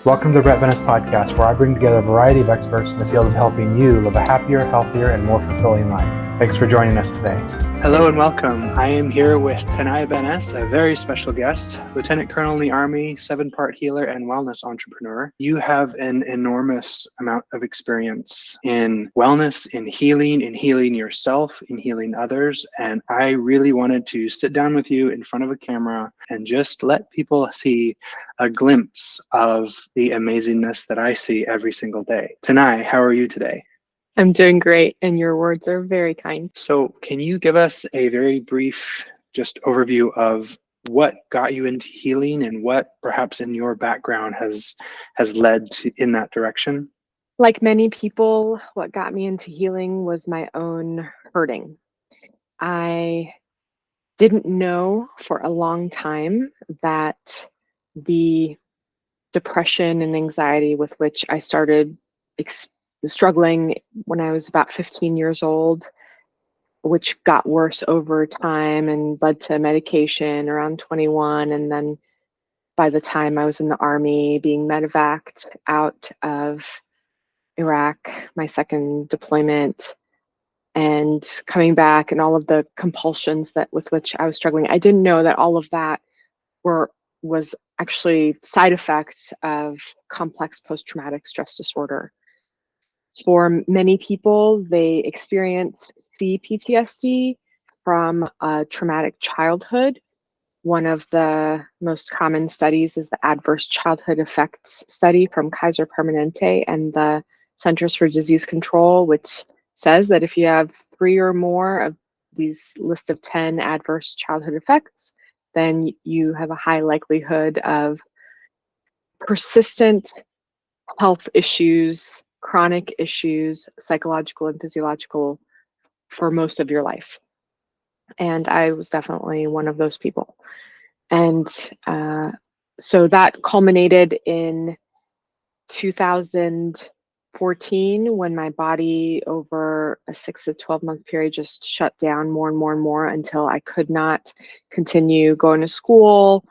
Welcome to the Tenay Benes podcast, where I bring together a variety of experts in the field of helping you live a happier, healthier, and more fulfilling life. Thanks for joining us today. Hello and welcome. I am here with Tenay Benes, a very special guest, Lieutenant Colonel in the Army, 7-part healer and wellness entrepreneur. You have an enormous amount of experience in wellness, in healing yourself, in healing others. And I really wanted to sit down with you in front of a camera and just let people see a glimpse of the amazingness that I see every single day. Tenay, how are you today? I'm doing great, and your words are very kind. So can you give us a very brief just overview of what got you into healing and what perhaps in your background has led to in that direction? Like many people, what got me into healing was my own hurting. I didn't know for a long time that the depression and anxiety with which I started struggling when I was about 15 years old, which got worse over time and led to medication around 21. And then by the time I was in the Army, being medevaced out of Iraq, my second deployment, and coming back and all of the compulsions that with which I was struggling, I didn't know that all of that was actually side effects of complex post-traumatic stress disorder. For many people, they experience PTSD from a traumatic childhood. One of the most common studies is the Adverse Childhood Effects Study from Kaiser Permanente and the Centers for Disease Control, which says that if you have 3 or more of these list of 10 adverse childhood effects, then you have a high likelihood of persistent health issues, chronic issues, psychological and physiological, for most of your life. And I was definitely one of those people. And so that culminated in 2014 when my body, over a 6 to 12 month period, just shut down more and more and more until I could not continue going to school,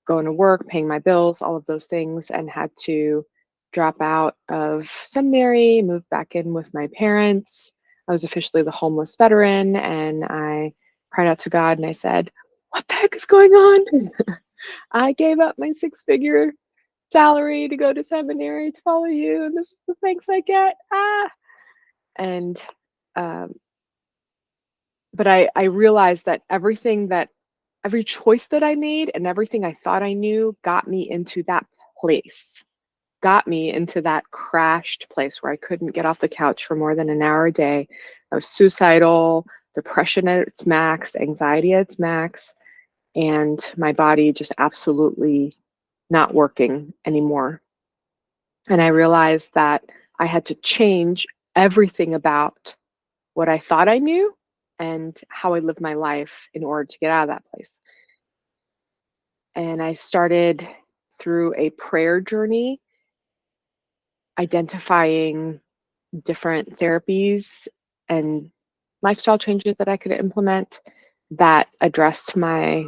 going to work, paying my bills, all of those things, and had to drop out of seminary, move back in with my parents. I was officially the homeless veteran, and I cried out to God and I said, "What the heck is going on?" I gave up my 6-figure salary to go to seminary to follow you, and this is the thanks I get. And but I realized that every choice that I made and everything I thought I knew got me into that place, got me into that crashed place where I couldn't get off the couch for more than an hour a day. I was suicidal, depression at its max, anxiety at its max, and my body just absolutely not working anymore. And I realized that I had to change everything about what I thought I knew and how I lived my life in order to get out of that place. And I started through a prayer journey, identifying different therapies and lifestyle changes that I could implement that addressed my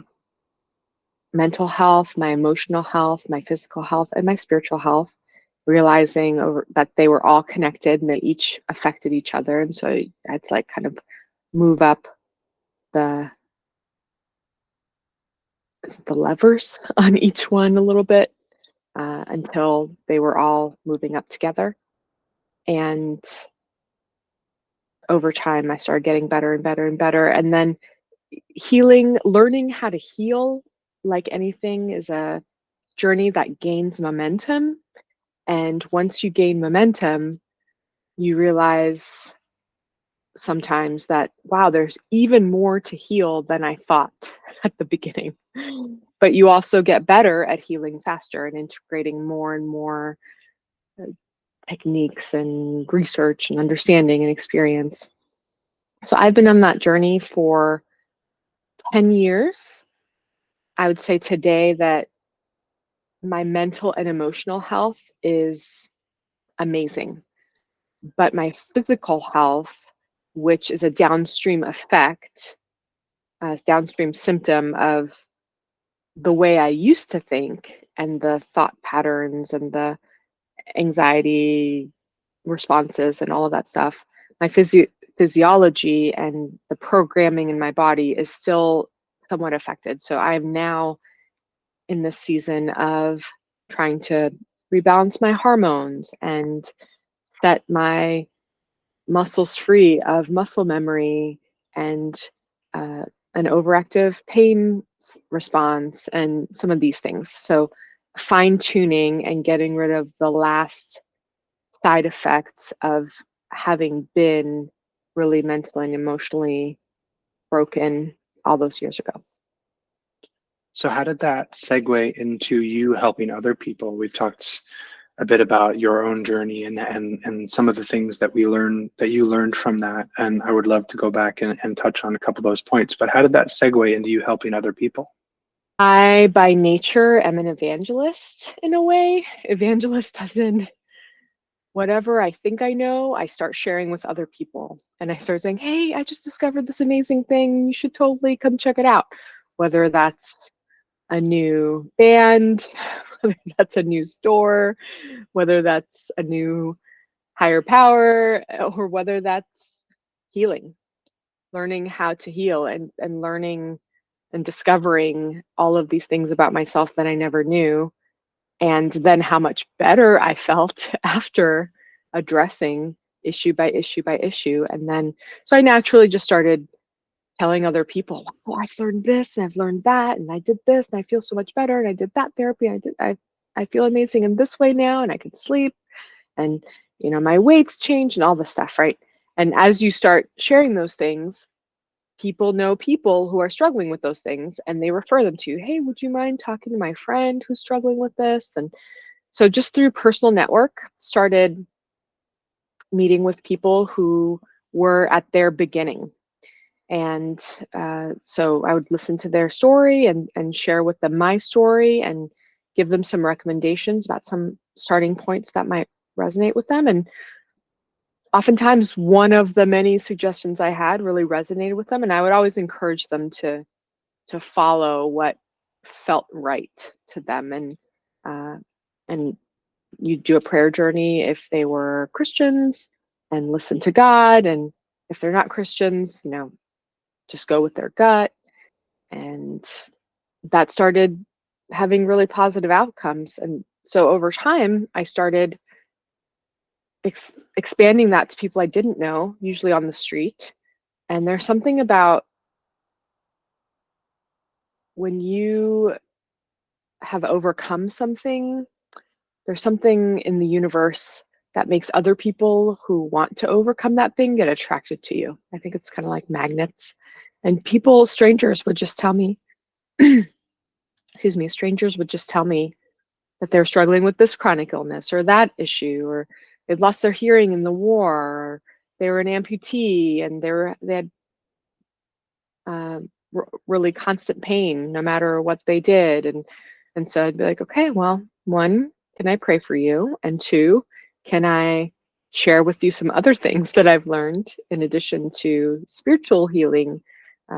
mental health, my emotional health, my physical health, and my spiritual health, realizing that they were all connected and they each affected each other. And so I had to kind of move up the levers on each one a little bit until they were all moving up together. And over time, I started getting better and better and better. And then learning how to heal, like anything, is a journey that gains momentum. And once you gain momentum, you realize sometimes that, wow, there's even more to heal than I thought at the beginning. But you also get better at healing faster and integrating more and more techniques and research and understanding and experience. So I've been on that journey for 10 years. I would say today that my mental and emotional health is amazing, but my physical health, which is a downstream effect, a downstream symptom of the way I used to think and the thought patterns and the anxiety responses and all of that stuff, my physiology and the programming in my body is still somewhat affected. So I am now in this season of trying to rebalance my hormones and set my muscles free of muscle memory and uh, an overactive pain response and some of these things. So fine tuning and getting rid of the last side effects of having been really mentally and emotionally broken all those years ago. So how did that segue into you helping other people? We've talked a bit about your own journey and some of the things that you learned from that. And I would love to go back and touch on a couple of those points. But how did that segue into you helping other people? I, by nature, am an evangelist in a way. Evangelist as in whatever I think I know, I start sharing with other people. And I start saying, hey, I just discovered this amazing thing. You should totally come check it out. Whether that's a new band, whether that's a new store, whether that's a new higher power, or whether that's healing, learning how to heal and learning and discovering all of these things about myself that I never knew. And then how much better I felt after addressing issue by issue by issue. And then, so I naturally just started telling other people, oh, I've learned this and I've learned that, and I did this and I feel so much better, and I did that therapy. I feel amazing in this way now, and I can sleep, and my weight's changed and all this stuff, right? And as you start sharing those things, people know people who are struggling with those things, and they refer them to you. Hey, would you mind talking to my friend who's struggling with this? And so just through personal network, started meeting with people who were at their beginning. And so I would listen to their story and share with them my story and give them some recommendations about some starting points that might resonate with them. And oftentimes one of the many suggestions I had really resonated with them. And I would always encourage them to follow what felt right to them. And you do a prayer journey if they were Christians, and listen to God. And if they're not Christians, just go with their gut. And that started having really positive outcomes. And so over time, I started expanding that to people I didn't know, usually on the street. And there's something about when you have overcome something, there's something in the universe that makes other people who want to overcome that thing get attracted to you. I think it's kind of like magnets. And people, strangers would just tell me, excuse me, strangers would just tell me that they're struggling with this chronic illness or that issue, or they'd lost their hearing in the war, or they were an amputee and they had really constant pain no matter what they did. And so I'd be like, okay, well, one, can I pray for you? And two, can I share with you some other things that I've learned in addition to spiritual healing,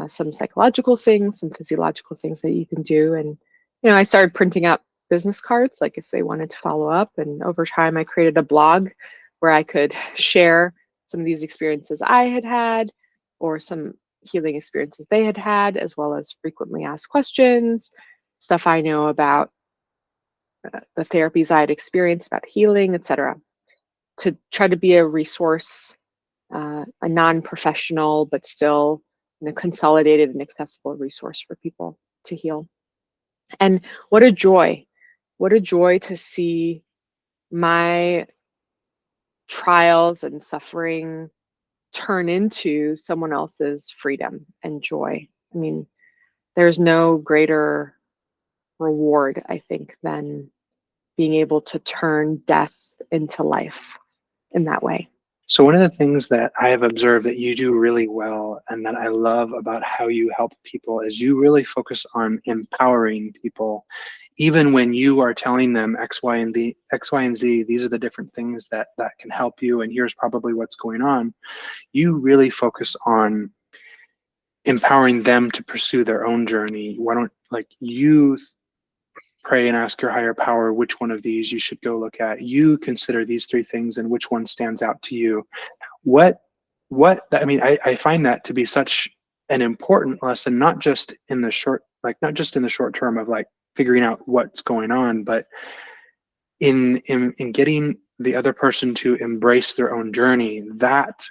some psychological things, some physiological things that you can do. And I started printing out business cards, like if they wanted to follow up. And over time, I created a blog where I could share some of these experiences I had had, or some healing experiences they had had, as well as frequently asked questions, stuff I know about the therapies I had experienced about healing, etc., to try to be a resource, a non-professional, but still consolidated and accessible resource for people to heal. And what a joy to see my trials and suffering turn into someone else's freedom and joy. I mean, there's no greater reward, I think, than being able to turn death into life in that way. So one of the things that I have observed that you do really well and that I love about how you help people is you really focus on empowering people, even when you are telling them X, Y, and Z, these are the different things that can help you, and here's probably what's going on. You really focus on empowering them to pursue their own journey. Why don't like you pray and ask your higher power which one of these you should go look at. You consider these three things and which one stands out to you. What I mean, I find that to be such an important lesson, not just in the short, like not just in the short term of like figuring out what's going on, but in getting the other person to embrace their own journey. That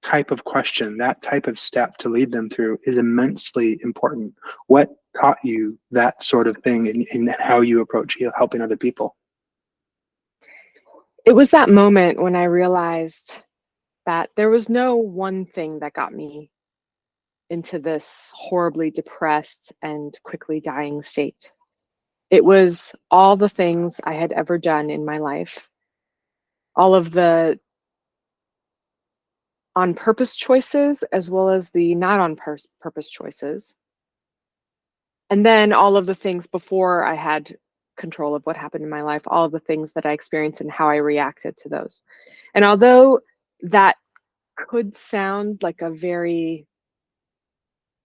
type of question, that type of step to lead them through is immensely important. What taught you that sort of thing in how you approach helping other people? It was that moment when I realized that there was no one thing that got me into this horribly depressed and quickly dying state. It was all the things I had ever done in my life, all of the on purpose choices as well as the not on purpose choices. And then all of the things before I had control of what happened in my life, all of the things that I experienced and how I reacted to those. And although that could sound like a very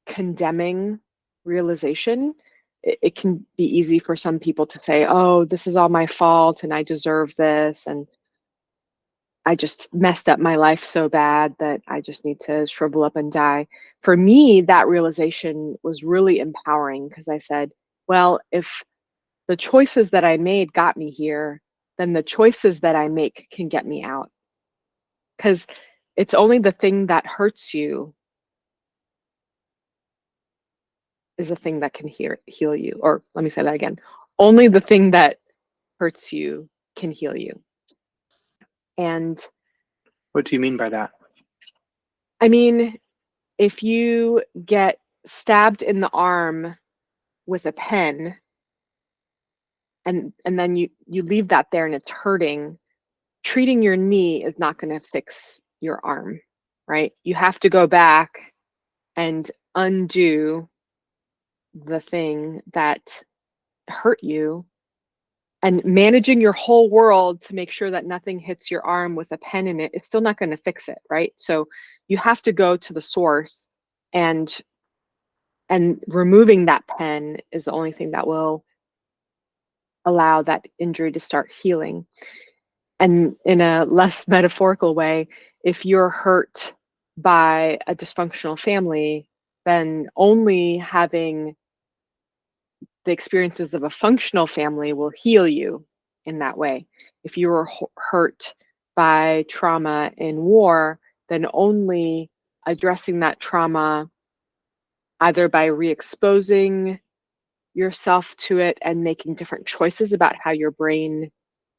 condemning realization, it can be easy for some people to say, oh, this is all my fault and I deserve this. And I just messed up my life so bad that I just need to shrivel up and die. For me, that realization was really empowering because I said, well, if the choices that I made got me here, then the choices that I make can get me out. Because it's only the thing that hurts you is a thing that can heal you. Or let me say that again. Only the thing that hurts you can heal you. And What do you mean by that? I mean, if you get stabbed in the arm with a pen and then you leave that there and it's hurting, treating your knee is not going to fix your arm, right? You have to go back and undo the thing that hurt you, and managing your whole world to make sure that nothing hits your arm with a pen in it is still not going to fix it, right? So you have to go to the source, and removing that pen is the only thing that will allow that injury to start healing. And in a less metaphorical way, if you're hurt by a dysfunctional family, then only having the experiences of a functional family will heal you in that way. If you were hurt by trauma in war, then only addressing that trauma either by re-exposing yourself to it and making different choices about how your brain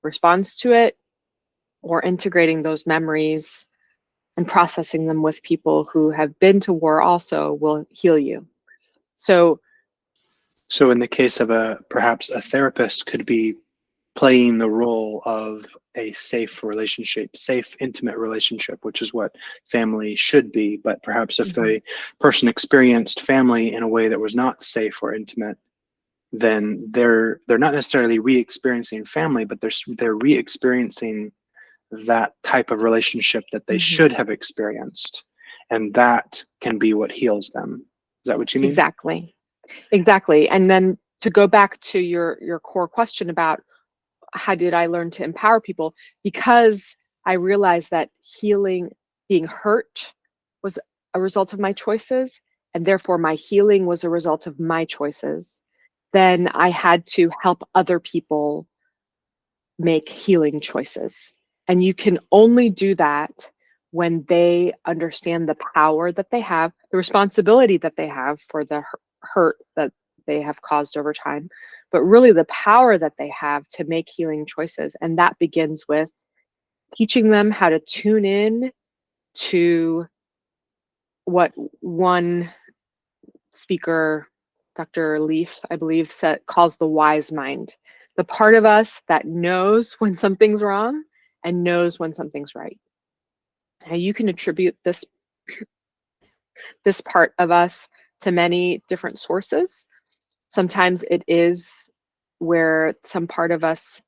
responds to it, or integrating those memories and processing them with people who have been to war also will heal you. So In the case of perhaps a therapist could be playing the role of a safe relationship, safe, intimate relationship, which is what family should be. But perhaps if the person experienced family in a way that was not safe or intimate, then they're not necessarily re-experiencing family, but they're re-experiencing that type of relationship that they should have experienced, and that can be what heals them. Is that what you mean? Exactly. And then to go back to your core question about how did I learn to empower people, because I realized that healing, being hurt, was a result of my choices, and therefore my healing was a result of my choices. Then I had to help other people make healing choices. And you can only do that when they understand the power that they have, the responsibility that they have for the hurt that they have caused over time, but really the power that they have to make healing choices. And that begins with teaching them how to tune in to what one speaker, Dr. Leaf, I believe, calls the wise mind, the part of us that knows when something's wrong and knows when something's right. Now you can attribute this part of us to many different sources. Sometimes it is where some part of us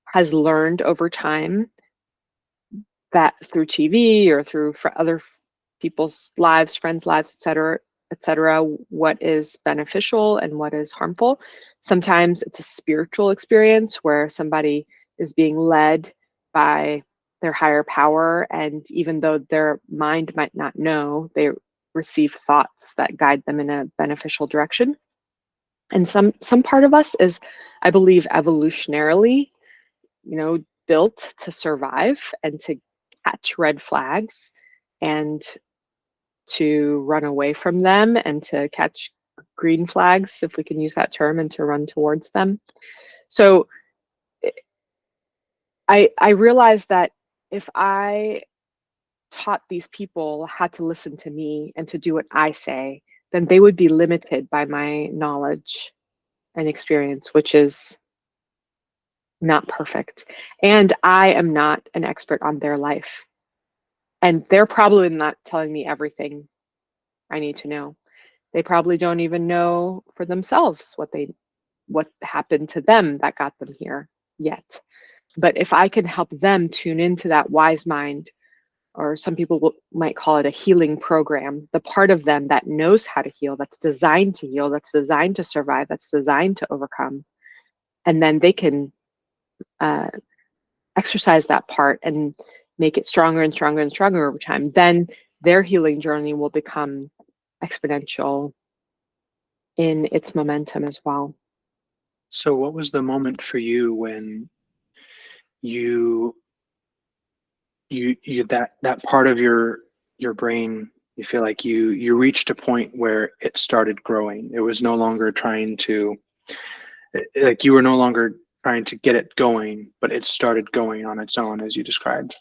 has learned over time, that through TV or through other people's lives, friends' lives, etc., etc., what is beneficial and what is harmful. Sometimes it's a spiritual experience where somebody is being led by their higher power, and even though their mind might not know, they receive thoughts that guide them in a beneficial direction. And some part of us is, I believe, evolutionarily, built to survive and to catch red flags and to run away from them and to catch green flags, if we can use that term, and to run towards them. So I realized that if I taught these people how to listen to me and to do what I say, then they would be limited by my knowledge and experience, which is not perfect. And I am not an expert on their life. And they're probably not telling me everything I need to know. They probably don't even know for themselves what happened to them that got them here yet. But if I can help them tune into that wise mind, or some people might call it a healing program, the part of them that knows how to heal, that's designed to heal, that's designed to survive, that's designed to overcome, and then they can exercise that part and make it stronger and stronger and stronger over time, then their healing journey will become exponential in its momentum as well. So what was the moment for you when you that part of your brain, you feel like you reached a point where it started growing? It was no longer trying to, like, you were no longer trying to get it going, but it started going on its own, as you described.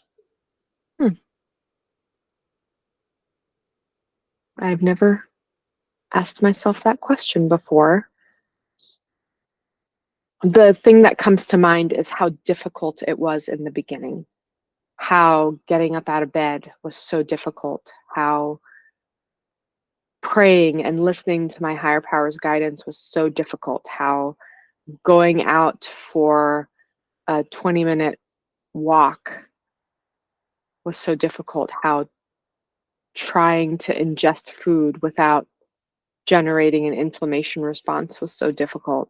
I've never asked myself that question before. The thing that comes to mind is how difficult it was in the beginning, how getting up out of bed was so difficult, how praying and listening to my higher power's guidance was so difficult, how going out for a 20-minute walk was so difficult, how trying to ingest food without generating an inflammation response was so difficult.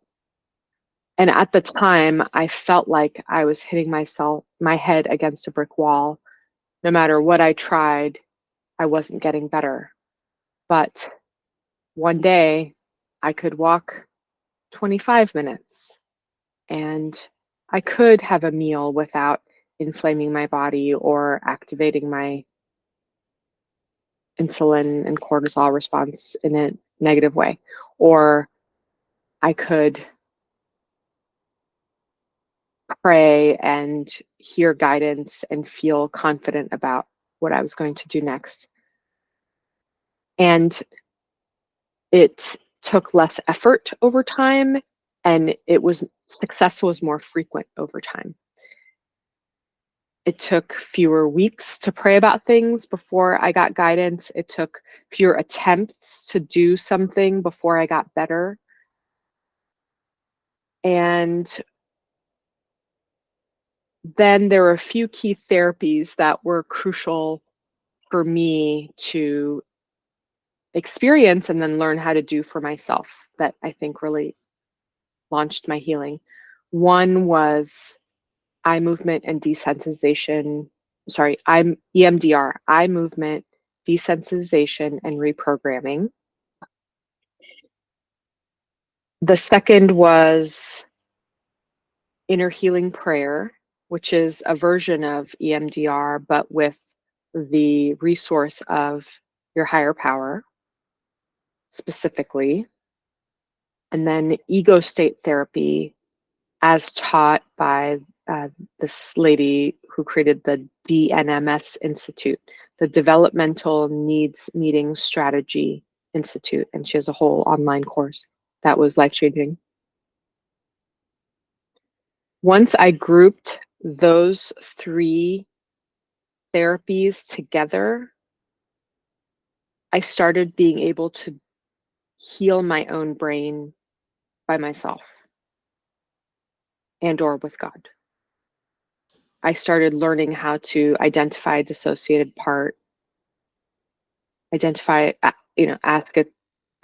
And at the time, I felt like I was hitting my head against a brick wall. No matter what I tried, I wasn't getting better. But one day, I could walk 25 minutes and I could have a meal without inflaming my body or activating my insulin and cortisol response in a negative way. Or I could pray and hear guidance and feel confident about what I was going to do next. And it took less effort over time, and success was more frequent over time. It took fewer weeks to pray about things before I got guidance. It took fewer attempts to do something before I got better. And then there were a few key therapies that were crucial for me to experience and then learn how to do for myself that I think really launched my healing. One was eye movement and desensitization. Sorry, I'm EMDR, eye movement, desensitization, and reprogramming. The second was inner healing prayer, which is a version of EMDR, but with the resource of your higher power specifically. And then ego state therapy, as taught by this lady who created the DNMS Institute, the Developmental Needs Meeting Strategy Institute. And she has a whole online course that was life-changing. Once I grouped those three therapies together, I started being able to heal my own brain by myself and or with God. I started learning how to identify a dissociated part, ask it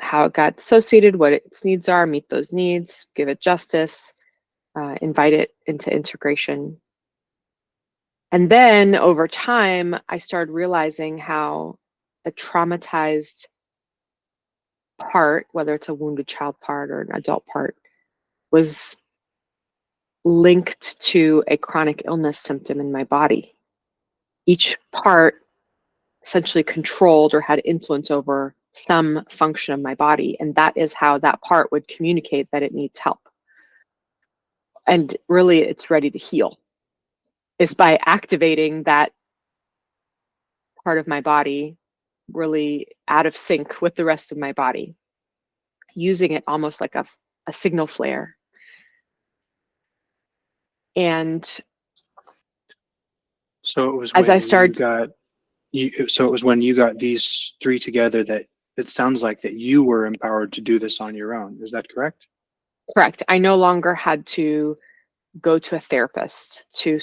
how it got associated, what its needs are, meet those needs, give it justice, invite it into integration. And then over time, I started realizing how a traumatized part, whether it's a wounded child part or an adult part, was linked to a chronic illness symptom in my body. Each part essentially controlled or had influence over some function of my body. And that is how that part would communicate that it needs help. And really, it's ready to heal. Is by activating that part of my body really out of sync with the rest of my body, using it almost like a signal flare. And So it was as I when you started, got so it was when you got these three together that it sounds like that you were empowered to do this on your own. Is that correct? correct, I no longer had to go to a therapist to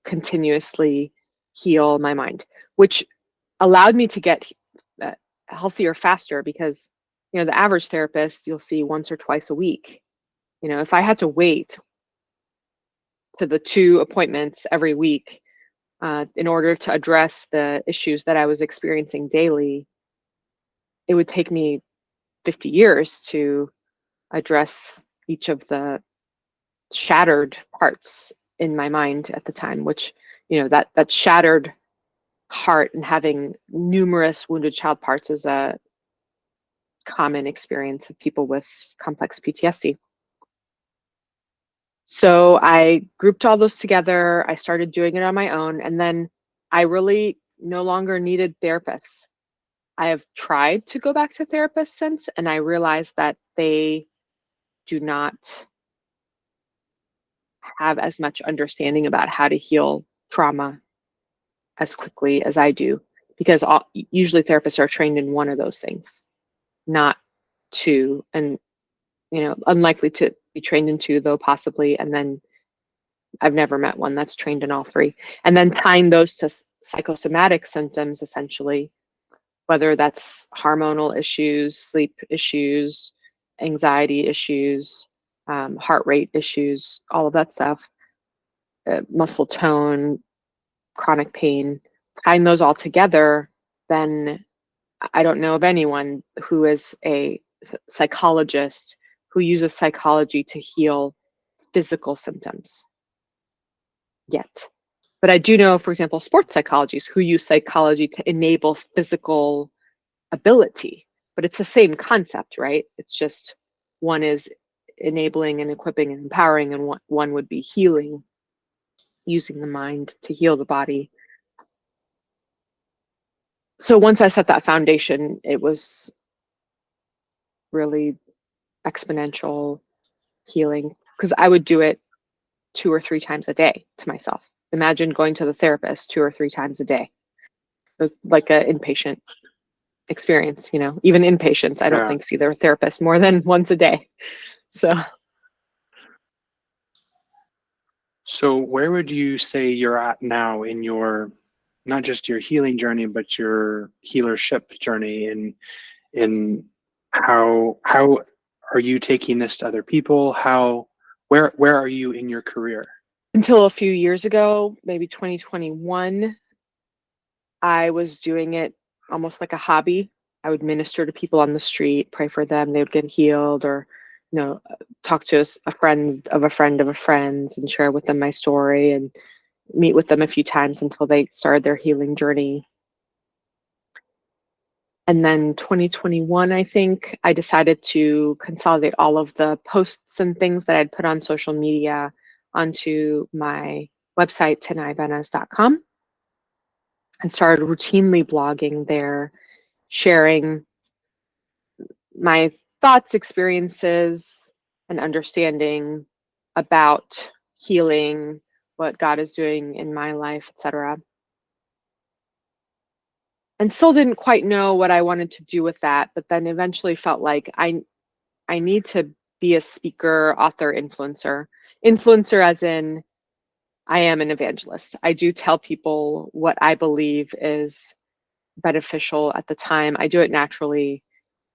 continuously heal my mind, which allowed me to get healthier faster, because the average therapist you'll see once or twice a week. If I had to wait to the 2 appointments every week in order to address the issues that I was experiencing daily, it would take me 50 years to address each of the shattered parts in my mind at the time, which that shattered heart and having numerous wounded child parts is a common experience of people with complex PTSD. So I grouped all those together. I started doing it on my own, and then I really no longer needed therapists. I have tried to go back to therapists since, and I realized that they do not have as much understanding about how to heal trauma as quickly as I do, because usually therapists are trained in one of those things, not two, and unlikely to be trained in two, though possibly, and then I've never met one that's trained in all three. And then tying those to psychosomatic symptoms, essentially, whether that's hormonal issues, sleep issues, anxiety issues, heart rate issues, all of that stuff, muscle tone, chronic pain, tying those all together, then I don't know of anyone who is a psychologist who uses psychology to heal physical symptoms yet. But I do know, for example, sports psychologists who use psychology to enable physical ability. But it's the same concept, right? It's just one is enabling and equipping and empowering, and one would be healing, using the mind to heal the body. So once I set that foundation, it was really exponential healing, because I would do it 2 or 3 times a day to myself. Imagine going to the therapist 2 or 3 times a day. It was like an inpatient experience, even inpatients, I don't Yeah. think see their therapist more than once a day. So where would you say you're at now in your, not just your healing journey, but your healership journey, in how are you taking this to other people? Where are you in your career? Until a few years ago, maybe 2021, I was doing it almost like a hobby. I would minister to people on the street, pray for them, they would get healed, or talk to a friend of a friend of a friend and share with them my story, and meet with them a few times until they started their healing journey. And then 2021, I think, I decided to consolidate all of the posts and things that I'd put on social media onto my website, tenaybenes.com, and started routinely blogging there, sharing my thoughts, experiences, and understanding about healing, what God is doing in my life, etc. And still didn't quite know what I wanted to do with that, but then eventually felt like I need to be a speaker, author, influencer. Influencer as in I am an evangelist. I do tell people what I believe is beneficial at the time. I do it naturally,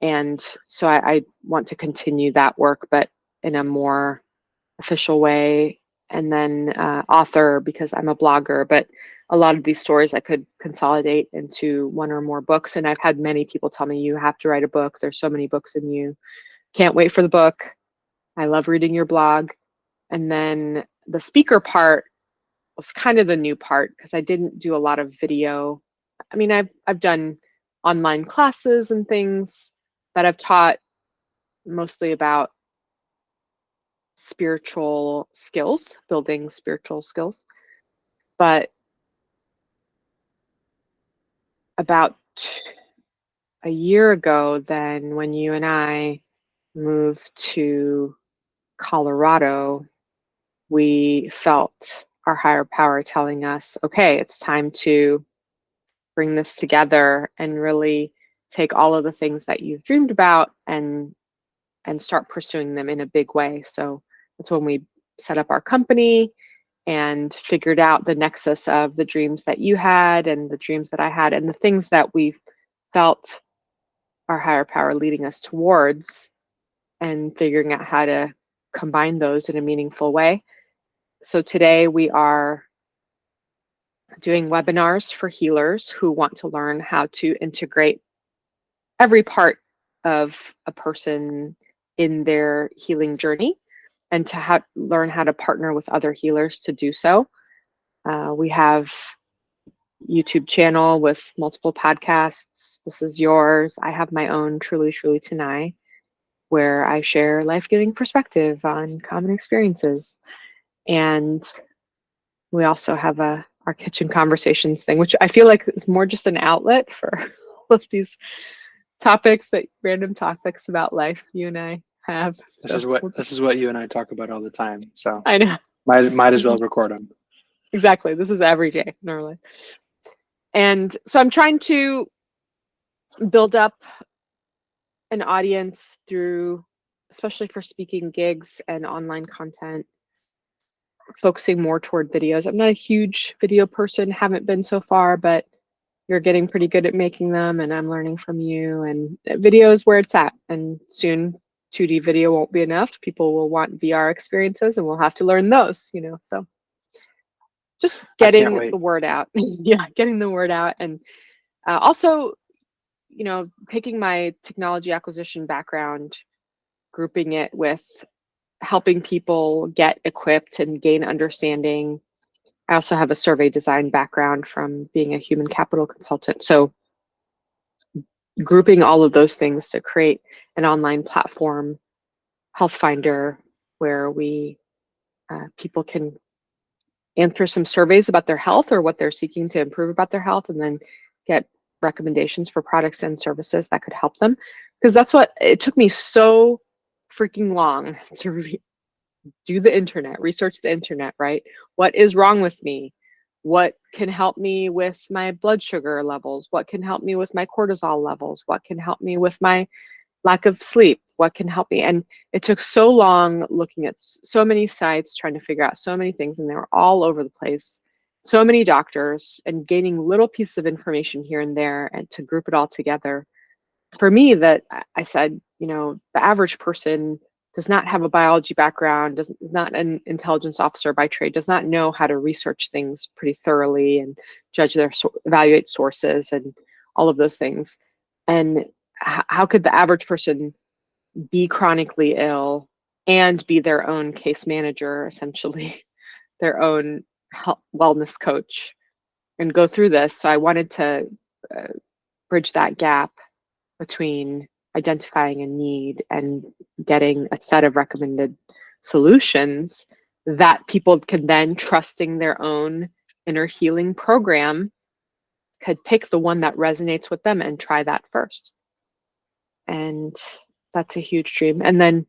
And so I want to continue that work, but in a more official way. And then author, because I'm a blogger, but a lot of these stories I could consolidate into one or more books. And I've had many people tell me, you have to write a book. There's so many books in you. Can't wait for the book. I love reading your blog. And then the speaker part was kind of the new part, because I didn't do a lot of video. I mean, I've done online classes and things that I've taught mostly about spiritual skills, building spiritual skills. But about a year ago, then, when you and I moved to Colorado, we felt our higher power telling us, okay, it's time to bring this together and really take all of the things that you've dreamed about and start pursuing them in a big way. So that's when we set up our company and figured out the nexus of the dreams that you had and the dreams that I had and the things that we felt our higher power leading us towards, and figuring out how to combine those in a meaningful way. So today we are doing webinars for healers who want to learn how to integrate every part of a person in their healing journey, and to learn how to partner with other healers to do so. We have YouTube channel with multiple podcasts. This is yours. I have my own, Truly Tenay, where I share life-giving perspective on common experiences. And we also have our kitchen conversations thing, which I feel like is more just an outlet for all of these random topics about life you and I have. This is what you and I talk about all the time. So I know. Might as well record them. Exactly. This is every day in our life. And so I'm trying to build up an audience through, especially for speaking gigs and online content, focusing more toward videos. I'm not a huge video person, haven't been so far, but you're getting pretty good at making them, and I'm learning from you. And video is where it's at. And soon 2D video won't be enough. People will want VR experiences, and we'll have to learn those, so just getting the word out. Yeah, getting the word out. And also, taking my technology acquisition background, grouping it with helping people get equipped and gain understanding. I also have a survey design background from being a human capital consultant. So grouping all of those things to create an online platform, Health Finder, where people can answer some surveys about their health or what they're seeking to improve about their health, and then get recommendations for products and services that could help them. Because that's what it took me so freaking long to do the internet, research the internet, right? What is wrong with me? What can help me with my blood sugar levels? What can help me with my cortisol levels? What can help me with my lack of sleep? What can help me? And it took so long looking at so many sites, trying to figure out so many things, and they were all over the place. So many doctors, and gaining little pieces of information here and there, and to group it all together. For me, that I said, the average person does not have a biology background, is not an intelligence officer by trade, does not know how to research things pretty thoroughly and judge evaluate sources and all of those things. And how could the average person be chronically ill and be their own case manager, essentially, their own wellness coach, and go through this? So I wanted to bridge that gap between identifying a need and getting a set of recommended solutions that people can then, trusting their own inner healing program, could pick the one that resonates with them and try that first. And that's a huge dream. And then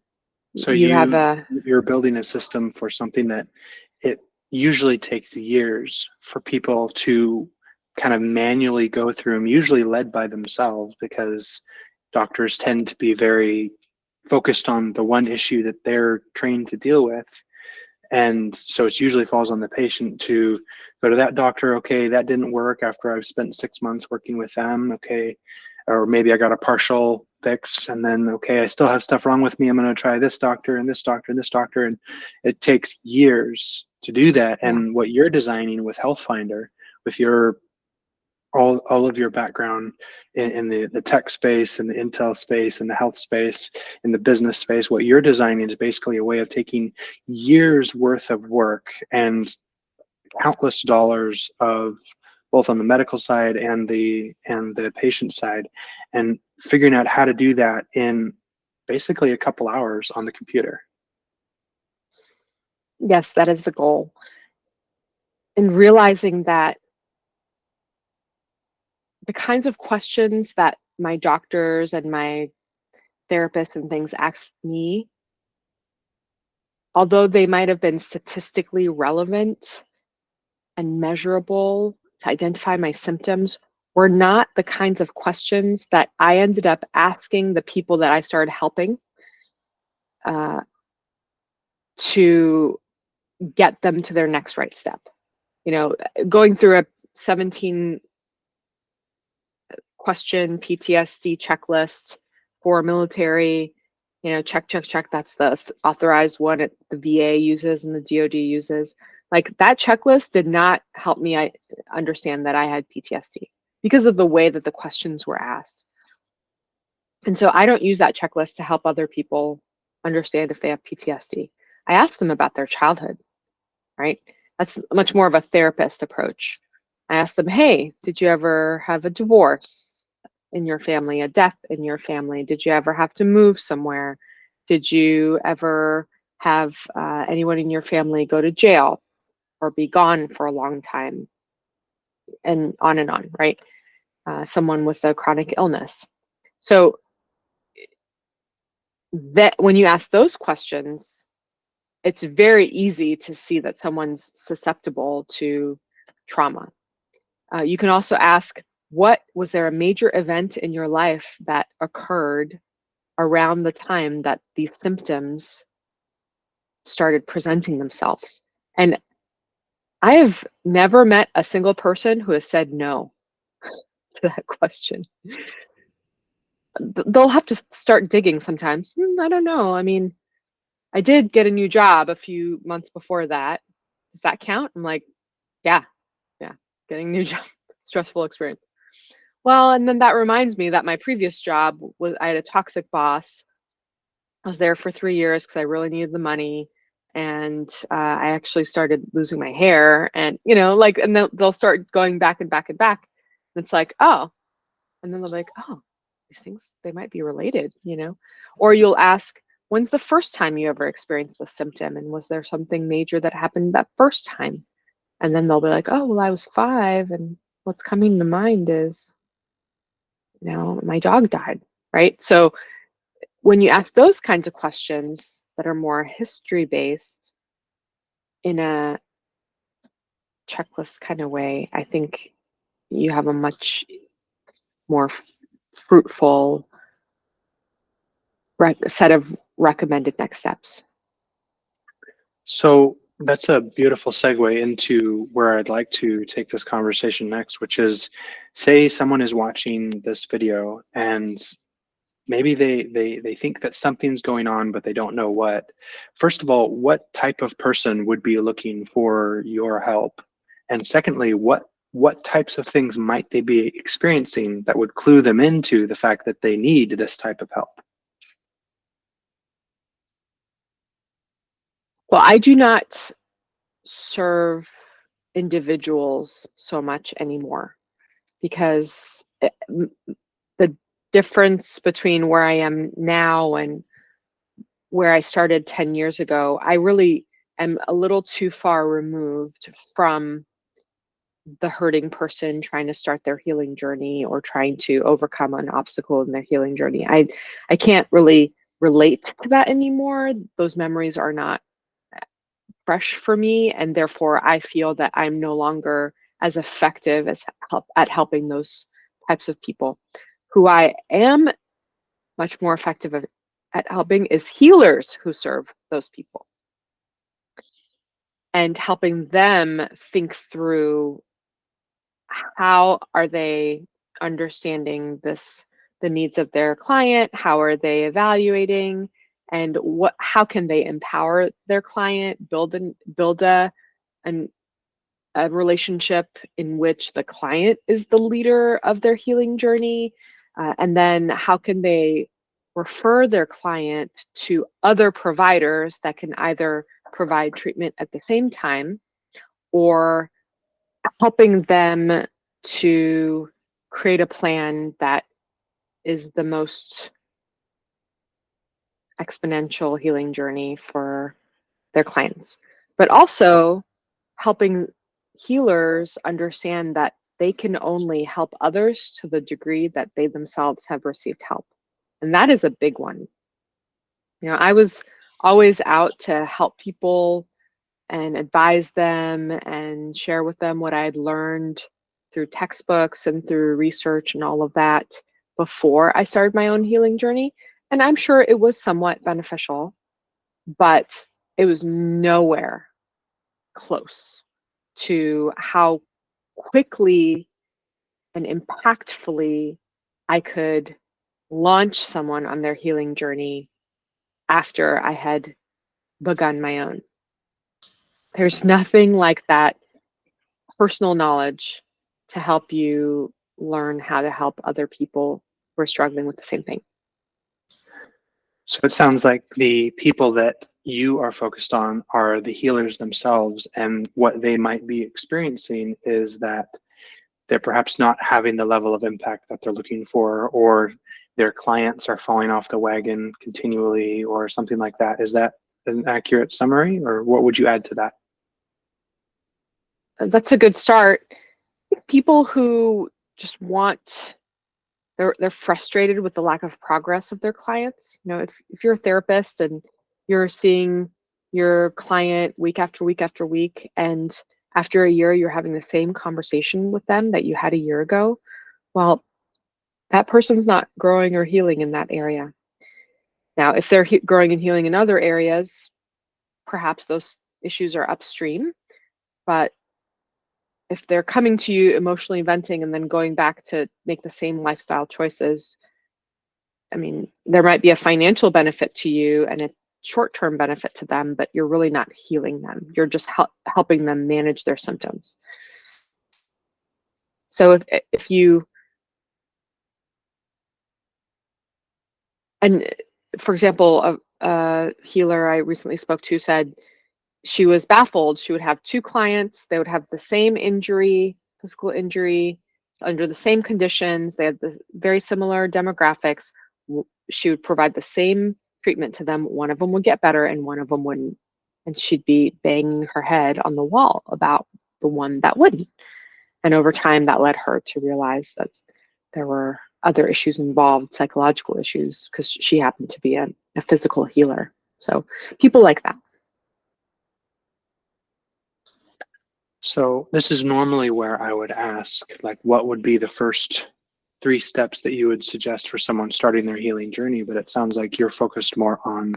So you're building a system for something that it usually takes years for people to kind of manually go through, and usually led by themselves, because doctors tend to be very focused on the one issue that they're trained to deal with. And so it usually falls on the patient to go to that doctor. Okay, that didn't work after I've spent 6 months working with them. Okay, or maybe I got a partial fix, and then, okay, I still have stuff wrong with me. I'm going to try this doctor and this doctor and this doctor. And it takes years to do that. Yeah. And what you're designing with Health Finder, with your all of your background in the tech space and the intel space and the health space and the business space, what you're designing is basically a way of taking years worth of work and countless dollars of, both on the medical side and the patient side, and figuring out how to do that in basically a couple hours on the computer. Yes, that is the goal. And realizing that the kinds of questions that my doctors and my therapists and things ask me, although they might have been statistically relevant and measurable to identify my symptoms, were not the kinds of questions that I ended up asking the people that I started helping to get them to their next right step. You know, going through a 17 question PTSD checklist for military, you know, check, check, check. That's the authorized one the VA uses and the DoD uses. Like, that checklist did not help me understand that I had PTSD because of the way that the questions were asked. And so I don't use that checklist to help other people understand if they have PTSD. I ask them about their childhood, right? That's much more of a therapist approach. I ask them, hey, did you ever have a divorce in your family, a death in your family? Did you ever have to move somewhere? Did you ever have anyone in your family go to jail or be gone for a long time? And on, right? Someone with a chronic illness. So that when you ask those questions, it's very easy to see that someone's susceptible to trauma. You can also ask, was there a major event in your life that occurred around the time that these symptoms started presenting themselves? And I have never met a single person who has said no to that question. They'll have to start digging sometimes. I don't know. I mean, I did get a new job a few months before that. Does that count? I'm like, yeah, getting a new job, stressful experience. Well, and then that reminds me that my previous job was, I had a toxic boss. I was there for 3 years because I really needed the money. And I actually started losing my hair, and, you know, like, and they'll start going back and back and back. And it's like, oh, and then they're like, oh, these things, they might be related, you know? Or you'll ask, when's the first time you ever experienced the symptom? And was there something major that happened that first time? And then they'll be like, oh, well, I was 5. And what's coming to mind is, you know, my dog died, right? So when you ask those kinds of questions that are more history based in a checklist kind of way, I think you have a much more fruitful set of recommended next steps. So that's a beautiful segue into where I'd like to take this conversation next, which is, say someone is watching this video and maybe they think that something's going on, but they don't know what. First of all, what type of person would be looking for your help? And secondly, what types of things might they be experiencing that would clue them into the fact that they need this type of help? Well, I do not serve individuals so much anymore because the difference between where I am now and where I started 10 years ago, I really am a little too far removed from the hurting person trying to start their healing journey or trying to overcome an obstacle in their healing journey. I can't really relate to that anymore. Those memories are not fresh for me, and therefore I feel that I'm no longer as effective as at helping those types of people. Who I am much more effective at helping is healers who serve those people and helping them think through how are they understanding this the needs of their client, how are they evaluating, and how can they empower their client, build a relationship in which the client is the leader of their healing journey, and then how can they refer their client to other providers that can either provide treatment at the same time or helping them to create a plan that is the most exponential healing journey for their clients, but also helping healers understand that they can only help others to the degree that they themselves have received help. And that is a big one. You know, I was always out to help people and advise them and share with them what I had learned through textbooks and through research and all of that before I started my own healing journey. And I'm sure it was somewhat beneficial, but it was nowhere close to how quickly and impactfully I could launch someone on their healing journey after I had begun my own. There's nothing like that personal knowledge to help you learn how to help other people who are struggling with the same thing. So it sounds like the people that you are focused on are the healers themselves, and what they might be experiencing is that they're perhaps not having the level of impact that they're looking for, or their clients are falling off the wagon continually, or something like that. Is that an accurate summary, or what would you add to that? That's a good start. People who just want, they're frustrated with the lack of progress of their clients. You know, if you're a therapist and you're seeing your client week after week after week, and after a year you're having the same conversation with them that you had a year ago, well, that person's not growing or healing in that area. Now, if they're growing and healing in other areas, perhaps those issues are upstream. But if they're coming to you emotionally venting and then going back to make the same lifestyle choices, I mean, there might be a financial benefit to you and a short-term benefit to them, but you're really not healing them. You're just helping them manage their symptoms. So if you, and for example, a healer I recently spoke to said she was baffled. She would have two clients. They would have the same injury, physical injury, under the same conditions. They had the very similar demographics. She would provide the same treatment to them. One of them would get better and one of them wouldn't. And she'd be banging her head on the wall about the one that wouldn't. And over time, that led her to realize that there were other issues involved, psychological issues, because she happened to be a physical healer. So people like that. So this is normally where I would ask, like, what would be the first 3 steps that you would suggest for someone starting their healing journey? But it sounds like you're focused more on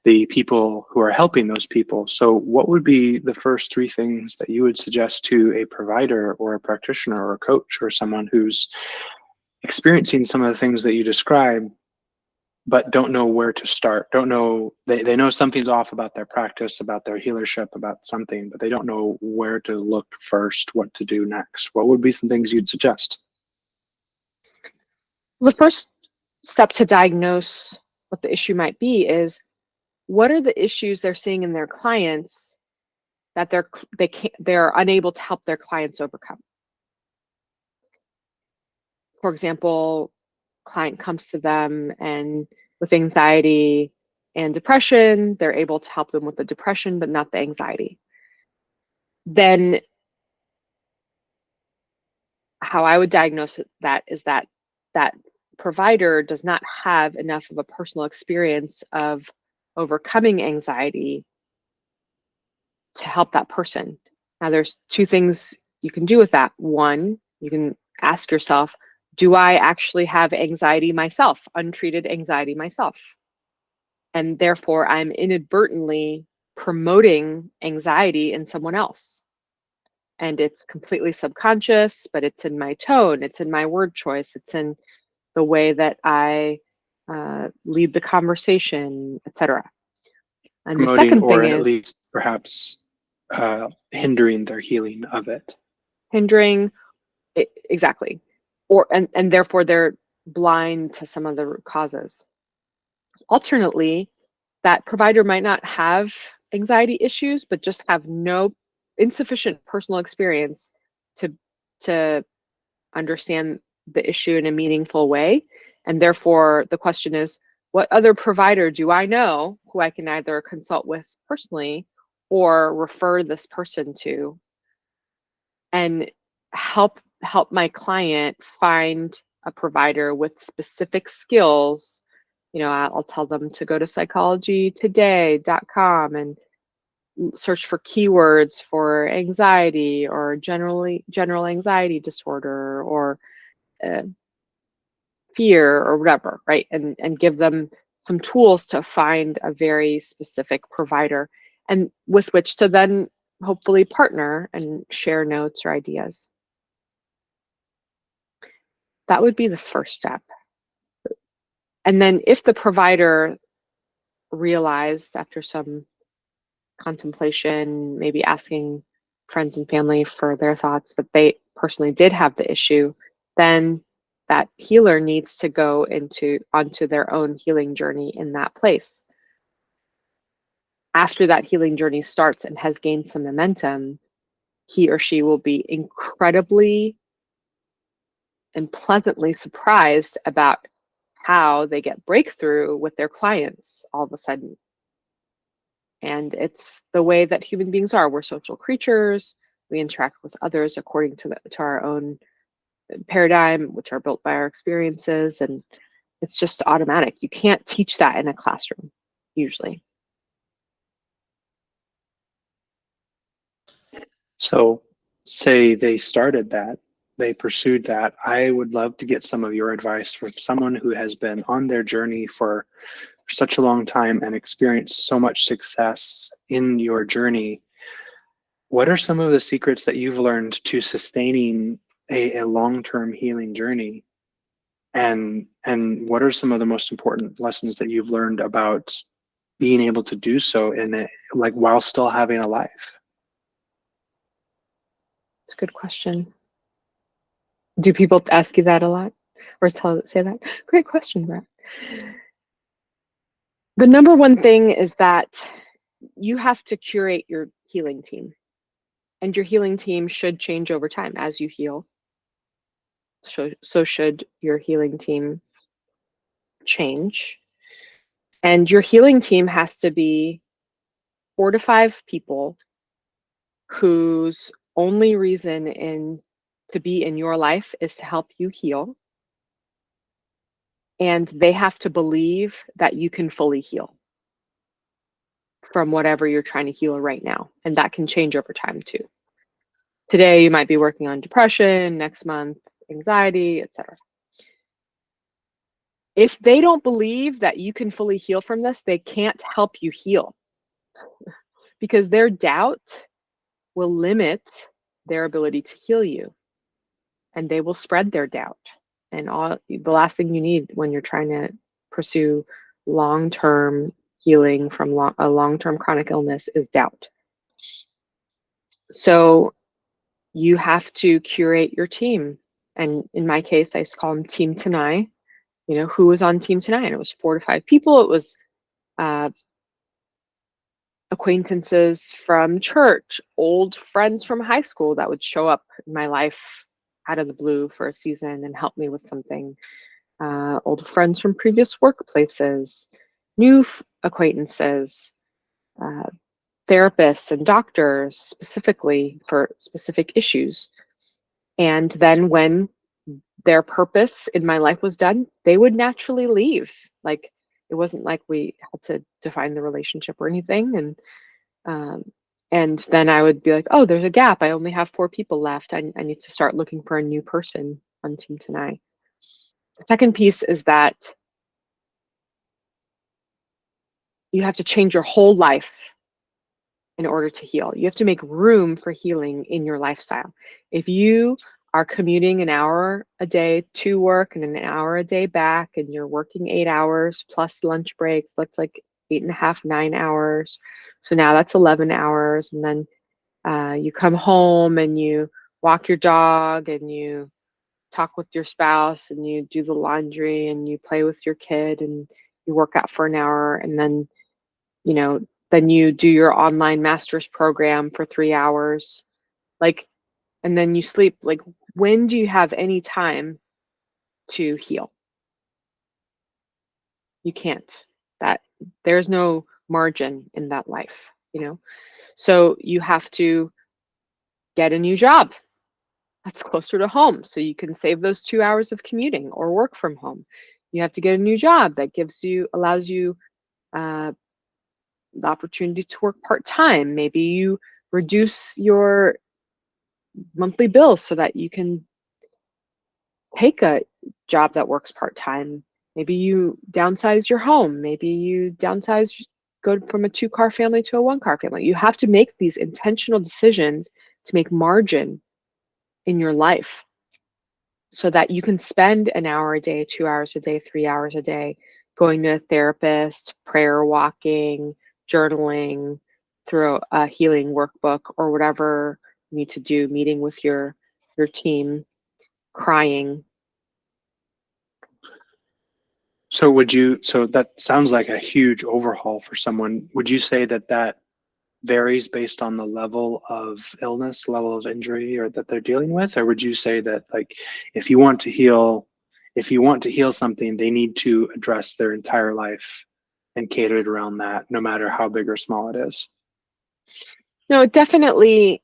the people who are helping those people. So what would be the first 3 things that you would suggest to a provider or a practitioner or a coach or someone who's experiencing some of the things that you describe, but don't know where to start, don't know, they know something's off about their practice, about their healership, about something, but they don't know where to look first, what to do next? What would be some things you'd suggest? The first step to diagnose what the issue might be is, what are the issues they're seeing in their clients that they're unable to help their clients overcome? For example, client comes to them and with anxiety and depression, they're able to help them with the depression, but not the anxiety. Then how I would diagnose that is that that provider does not have enough of a personal experience of overcoming anxiety to help that person. Now, there's 2 things you can do with that. One, you can ask yourself, do I actually have anxiety myself, untreated anxiety myself? And therefore, I'm inadvertently promoting anxiety in someone else. And it's completely subconscious, but it's in my tone, it's in my word choice, it's in the way that I lead the conversation, etc. And the Promoting, second or thing at is least perhaps hindering their healing of it. hindering, exactly, or and therefore they're blind to some of the root causes. Alternately, that provider might not have anxiety issues, but just have no insufficient personal experience to to understand the issue in a meaningful way. And therefore, the question is, what other provider do I know who I can either consult with personally or refer this person to, and help my client find a provider with specific skills. You know, I'll tell them to go to psychologytoday.com and search for keywords for anxiety or general anxiety disorder or uh, fear or whatever, right? And give them some tools to find a very specific provider and with which to then hopefully partner and share notes or ideas. That would be the first step. And then if the provider realized after some contemplation, maybe asking friends and family for their thoughts, that they personally did have the issue, then that healer needs to go onto their own healing journey in that place. After that healing journey starts and has gained some momentum, he or she will be incredibly and pleasantly surprised about how they get breakthrough with their clients all of a sudden. And it's the way that human beings are. We're social creatures. We interact with others according to our own paradigm, which are built by our experiences. And it's just automatic. You can't teach that in a classroom, usually. So, say they started that, they pursued that. I would love to get some of your advice from someone who has been on their journey for such a long time and experienced so much success in your journey. What are some of the secrets that you've learned to sustaining a long-term healing journey? And what are some of the most important lessons that you've learned about being able to do so in it, like while still having a life? It's a good question. Do people ask you that a lot or say that? Great question, Brett. The number one thing is that you have to curate your healing team, and your healing team should change over time as you heal. So should your healing team change. And your healing team has to be 4 to 5 people whose only reason to be in your life is to help you heal. And they have to believe that you can fully heal from whatever you're trying to heal right now. And that can change over time too. Today, you might be working on depression, next month, anxiety, etc. If they don't believe that you can fully heal from this, they can't help you heal, because their doubt will limit their ability to heal you, and they will spread their doubt. And the last thing you need when you're trying to pursue long-term healing from a long-term chronic illness is doubt. So you have to curate your team. And in my case, I just call them Team Tenay. You know, who was on Team Tenay? And it was 4 to 5 people. It was acquaintances from church, old friends from high school that would show up in my life out of the blue for a season and help me with something. Old friends from previous workplaces, new acquaintances, therapists and doctors specifically for specific issues. And then when their purpose in my life was done, they would naturally leave. Like, it wasn't like we had to define the relationship or anything. And then I would be like, oh, there's a gap. I only have 4 people left. I need to start looking for a new person on Team Tenay. The second piece is that you have to change your whole life in order to heal. You have to make room for healing in your lifestyle. If you are commuting an hour a day to work and an hour a day back, and you're working 8 hours plus lunch breaks, that's like 8.5, 9 hours. So now that's 11 hours. And then you come home and you walk your dog and you talk with your spouse and you do the laundry and you play with your kid and you work out for an hour, and then then you do your online master's program for 3 hours, like, and then you sleep. Like, when do you have any time to heal? You can't. That There's no margin in that life, so you have to get a new job that's closer to home so you can save those 2 hours of commuting or work from home. You have to get a new job that allows you uh, the opportunity to work part-time. Maybe you reduce your monthly bills so that you can take a job that works part-time. Maybe you downsize your home. Maybe you go from a 2-car family to a 1-car family. You have to make these intentional decisions to make margin in your life so that you can spend an hour a day, 2 hours a day, 3 hours a day going to a therapist, prayer walking, journaling, through a healing workbook or whatever you need to do, meeting with your team, crying. So that sounds like a huge overhaul for someone. Would you say that varies based on the level of illness, level of injury, or that they're dealing with? Or would you say that, like, if you want to heal something, they need to address their entire life and cater it around that, no matter how big or small it is? No, it definitely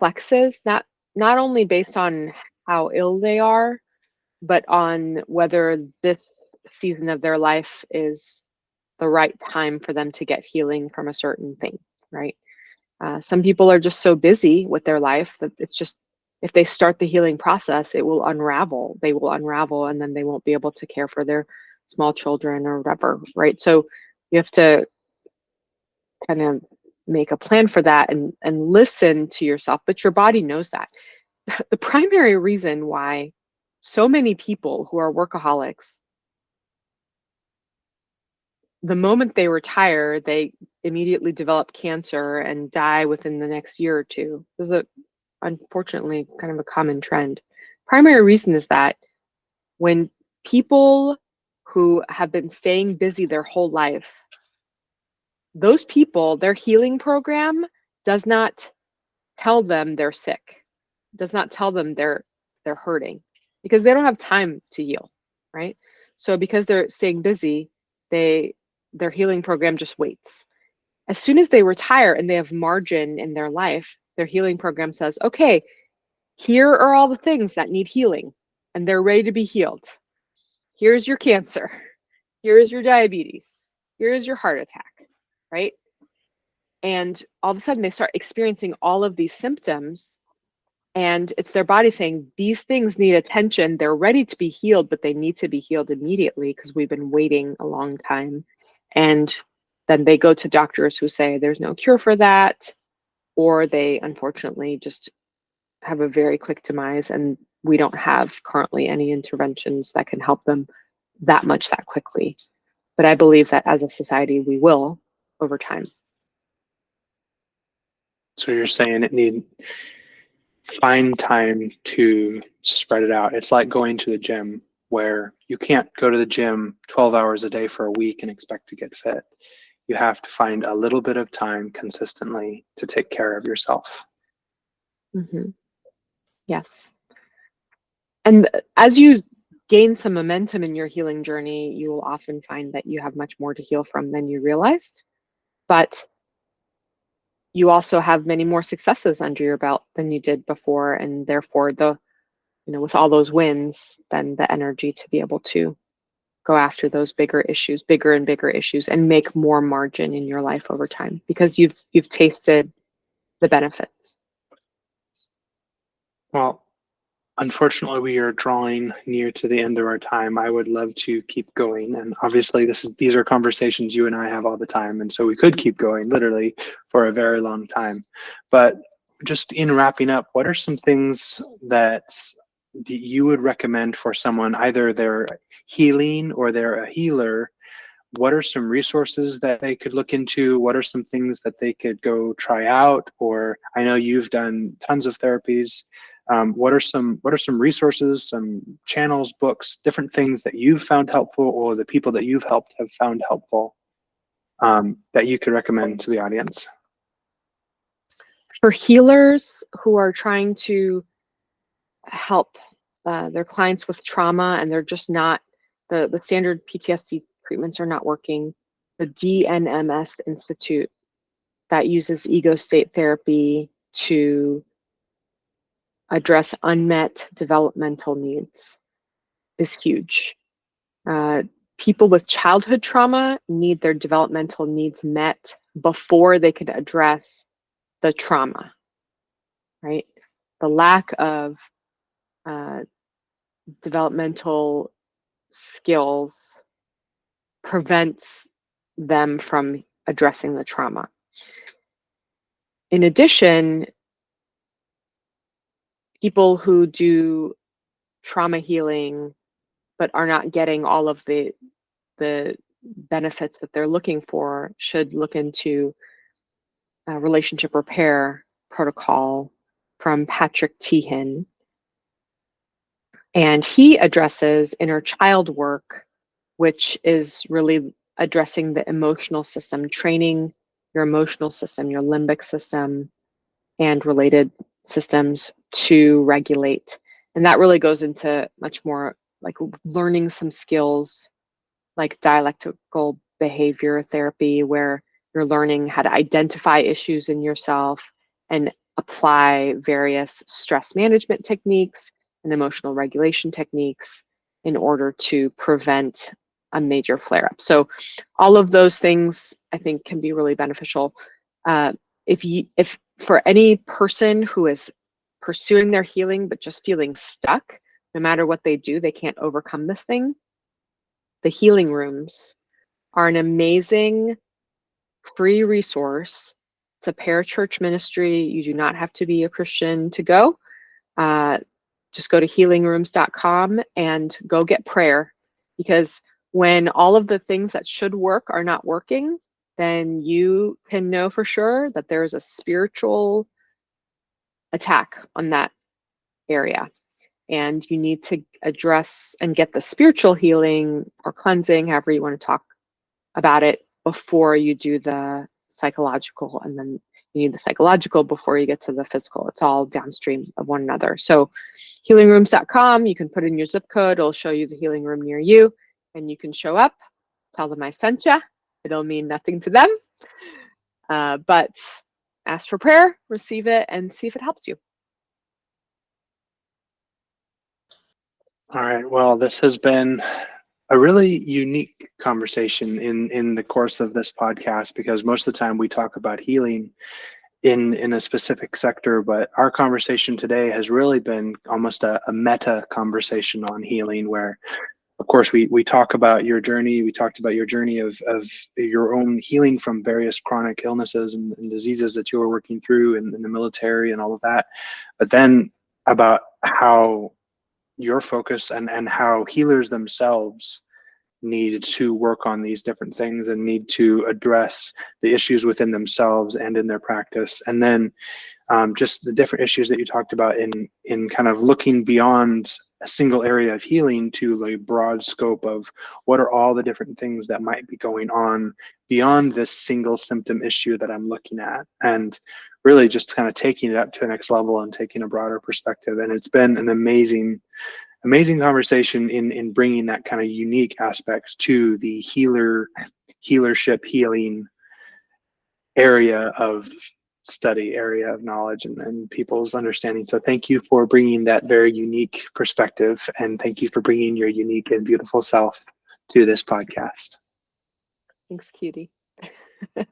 flexes, not only based on how ill they are, but on whether this season of their life is the right time for them to get healing from a certain thing, right? Some people are just so busy with their life that it's just, if they start the healing process, it will unravel. They will unravel, and then they won't be able to care for their small children or whatever, right? So you have to kind of make a plan for that and listen to yourself, but your body knows that. The primary reason why so many people who are workaholics, the moment they retire, they immediately develop cancer and die within the next year or two. This is unfortunately kind of a common trend. Primary reason is that when people who have been staying busy their whole life, those people, their healing program does not tell them they're sick, does not tell them they're hurting, because they don't have time to heal, right? So because they're staying busy, their healing program just waits. As soon as they retire and they have margin in their life, their healing program says, okay, here are all the things that need healing, and they're ready to be healed. Here's your cancer. Here's your diabetes. Here's your heart attack, right? And all of a sudden they start experiencing all of these symptoms, and it's their body saying these things need attention. They're ready to be healed, but they need to be healed immediately because we've been waiting a long time. And then they go to doctors who say there's no cure for that, or they unfortunately just have a very quick demise, and we don't have currently any interventions that can help them that much that quickly. But I believe that as a society, we will over time. So you're saying find time to spread it out. It's like going to the gym, where you can't go to the gym 12 hours a day for a week and expect to get fit. You have to find a little bit of time consistently to take care of yourself. Mm-hmm. Yes. And as you gain some momentum in your healing journey, you will often find that you have much more to heal from than you realized. But you also have many more successes under your belt than you did before. And therefore, with all those wins, then the energy to be able to go after those bigger and bigger issues, and make more margin in your life over time, because you've tasted the benefits. Well, unfortunately, we are drawing near to the end of our time. I would love to keep going. And obviously, these are conversations you and I have all the time. And so we could keep going literally for a very long time. But just in wrapping up, what are some things that you would recommend for someone, either they're healing or they're a healer? What are some resources that they could look into? What are some things that they could go try out? Or I know you've done tons of therapies. What are some resources, some channels, books, different things that you've found helpful, or the people that you've helped have found helpful, that you could recommend to the audience? For healers who are trying to help their clients with trauma and they're just not, the standard PTSD treatments are not working, the DNMS Institute that uses ego state therapy to address unmet developmental needs is huge. People with childhood trauma need their developmental needs met before they could address the trauma, right? The lack of developmental skills prevents them from addressing the trauma. In addition, people who do trauma healing but are not getting all of the benefits that they're looking for should look into a relationship repair protocol from Patrick Teehan. And he addresses inner child work, which is really addressing the emotional system, training your emotional system, your limbic system, and related systems to regulate. And that really goes into much more like learning some skills like dialectical behavior therapy, where you're learning how to identify issues in yourself and apply various stress management techniques and emotional regulation techniques in order to prevent a major flare-up. So all of those things I think can be really beneficial. If for any person who is pursuing their healing but just feeling stuck, no matter what they do, they can't overcome this thing, the healing rooms are an amazing free resource. It's a parachurch ministry. You do not have to be a Christian to go. Just go to healingrooms.com and go get prayer, because when all of the things that should work are not working, then you can know for sure that there's a spiritual attack on that area. And you need to address and get the spiritual healing or cleansing, however you want to talk about it, before you do the psychological. And then you need the psychological before you get to the physical. It's all downstream of one another. So healingrooms.com, you can put in your zip code. It'll show you the healing room near you, and you can show up, tell them I sent you. It'll mean nothing to them. But ask for prayer, receive it, and see if it helps you. All right. Well, this has been a really unique conversation in the course of this podcast, because most of the time we talk about healing in a specific sector, but our conversation today has really been almost a meta conversation on healing, where of course we talk about your journey. We talked about your journey of your own healing from various chronic illnesses and diseases that you were working through in the military and all of that, but then about how your focus and how healers themselves need to work on these different things and need to address the issues within themselves and in their practice. And then just the different issues that you talked about in kind of looking beyond a single area of healing to the broad scope of what are all the different things that might be going on beyond this single symptom issue that I'm looking at, and really just kind of taking it up to the next level and taking a broader perspective. And it's been an amazing conversation in bringing that kind of unique aspect to the healership, healing area of study, area of knowledge, and people's understanding. So thank you for bringing that very unique perspective, and thank you for bringing your unique and beautiful self to this podcast. Thanks, cutie. See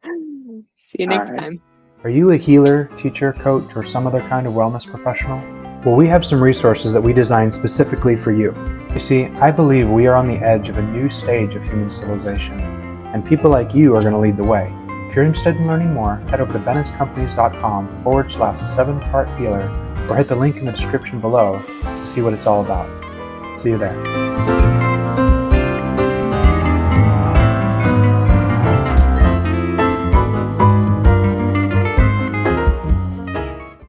you next time. Are you a healer, teacher, coach, or some other kind of wellness professional? Well, we have some resources that we designed specifically for you. You see, I believe we are on the edge of a new stage of human civilization, and people like you are going to lead the way. If you're interested in learning more, head over to benescompanies.com/7-part healer or hit the link in the description below to see what it's all about. See you there.